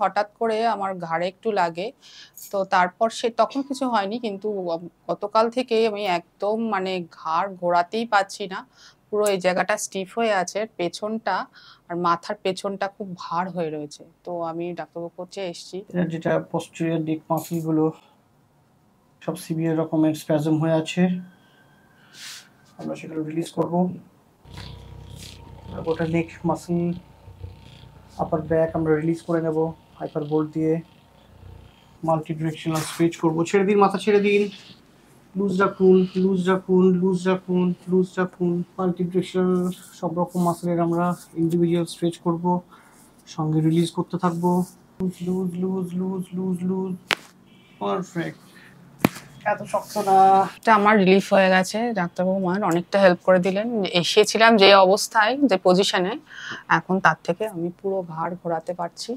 হঠাৎ করে আমার ঘাড়ে একটু লাগে। তো তারপর তখন কিছু হয়নি। কিন্তু গতকাল থেকেই আমি একদম মানে ঘাড় ঘোরাতেই পারছি না। পুরো এই জায়গাটা স্টিফ হয়ে আছে। পেছনটা আর মাথার পেছনটা খুব ভার হয়ে রয়েছে। তো আমি ডাক্তারবাবুর কাছে এসেছি। যেটা পোস্টেরিয়র নেক মাসল গুলো সব সিভিয়ার রকমের স্প্যাজম হয়ে আছে, আমরা সেগুলো রিলিজ করব। গোটা নেক মাসল, আপার ব্যাক আমরা রিলিজ করে নেব হাইপার বোল্ট দিয়ে। মাল্টি ডিরেকশনাল স্ট্রেচ করব। ছেড়ে দিন, মাথা ছেড়ে দিন, লুজ রাখুন, লুজ রাখুন, লুজ রাখুন, লুজ রাখুন। মাল্টি ডিরেকশনাল সব রকম মাসলের আমরা ইন্ডিভিজুয়াল স্ট্রেচ করব, সঙ্গে রিলিজ করতে থাকবো। Loose loose loose loose loose loose. Perfect. এত শক্ত না। আমার রিলিফ হয়ে গেছে। ডাক্তারবাবু অনেকটা হেল্প করে দিলেন। এসেছিলাম যে অবস্থায়, যে পজিশনে, এখন তার থেকে আমি পুরো ঘাড় ঘোরাতে পারছি।